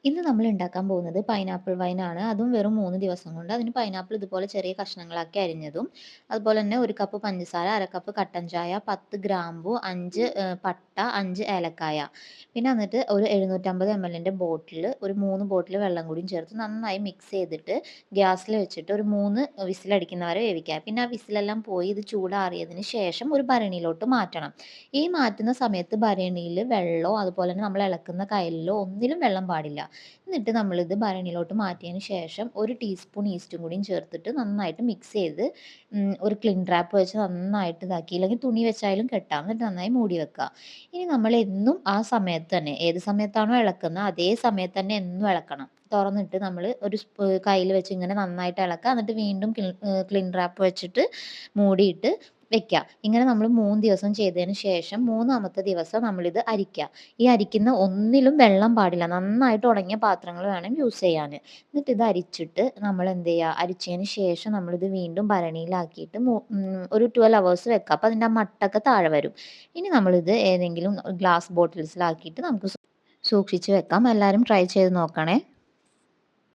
ഇന്ന് നമ്മൾ ഉണ്ടാക്കാൻ പോകുന്നത് പൈനാപ്പിൾ വൈനാണ്. അതും വെറും 3 ദിവസം കൊണ്ട്. അതിന് പൈനാപ്പിൾ ഇതുപോലെ ചെറിയ കഷ്ണങ്ങളാക്കി അരിഞ്ഞതും, അതുപോലെ തന്നെ 1 കപ്പ് പഞ്ചസാര, 1/2 കപ്പ് കട്ടൻ ചായ, 10 ഗ്രാമ്പു, 5 പട്ട, 5 ഏലക്കായ. പിന്നെ എന്നിട്ട് ഒരു 750 mlന്റെ ബോട്ടിൽ, ഒരു 3 ബോട്ടിൽ വെള്ളം കൂടിയും ചേർത്ത് നന്നായി മിക്സ് ചെയ്തിട്ട് ഗ്യാസിൽ വെച്ചിട്ട് ഒരു 3 വിസിലടിക്കുന്നവരെ വേവിക്കുക. പിന്നെ ആ വിസിലെല്ലാം പോയി ഇത് ചൂടാറിയതിന് ശേഷം ഒരു ഭരണിയിലോട്ട് മാറ്റണം. ഈ മാറ്റുന്ന സമയത്ത് ഭരണിയിൽ വെള്ളമോ അതുപോലെ തന്നെ നമ്മൾ ഇളക്കുന്ന കയിലിലോ ഒന്നിലും വെള്ളം പാടില്ല. എന്നിട്ട് നമ്മളിത് ഭരണിയിലോട്ട് മാറ്റിയതിന് ശേഷം 1 ടീസ്പൂൺ ഈസ്റ്റും കൂടിയും ചേർത്തിട്ട് നന്നായിട്ട് മിക്സ് ചെയ്ത് ഒരു ക്ലിൻ റാപ്പ് വെച്ച് നന്നായിട്ട് ഇതാക്കി, ഇല്ലെങ്കിൽ തുണി വെച്ചായാലും കെട്ടാം. എന്നിട്ട് നന്നായി മൂടി വെക്കുക. ഇനി നമ്മൾ എന്നും ആ സമയത്ത് തന്നെ ഏത് സമയത്താണോ ഇളക്കുന്നത് അതേ സമയത്ത് തന്നെ എന്നും ഇളക്കണം. തുറന്നിട്ട് നമ്മൾ ഒരു കയ്യിൽ വെച്ച് ഇങ്ങനെ നന്നായിട്ട് ഇളക്കുക. എന്നിട്ട് വീണ്ടും ക്ലിൻ റാപ്പ് വെച്ചിട്ട് മൂടിയിട്ട് വെക്കുക. ഇങ്ങനെ നമ്മൾ 3 ദിവസം ചെയ്തതിന് ശേഷം 3ാമത്തെ ദിവസം നമ്മളിത് അരിക്കുക. ഈ അരിക്കുന്ന ഒന്നിലും വെള്ളം പാടില്ല. നന്നായിട്ട് ഉണങ്ങിയ പാത്രങ്ങൾ വേണം യൂസ് ചെയ്യാന്. എന്നിട്ട് ഇത് അരിച്ചിട്ട് നമ്മളെന്ത് ചെയ്യുക, അരിച്ചതിന് ശേഷം നമ്മളിത് വീണ്ടും ഭരണിയിലാക്കിയിട്ട് ഒരു 12 അവേഴ്സ് വെക്കുക. അപ്പോൾ അതിൻ്റെ ആ മട്ടൊക്കെ താഴെ വരും. ഇനി നമ്മളിത് ഏതെങ്കിലും ഗ്ലാസ് ബോട്ടിൽസിലാക്കിയിട്ട് നമുക്ക് സൂക്ഷിച്ച് വെക്കാം. എല്ലാവരും ട്രൈ ചെയ്ത് നോക്കണേ.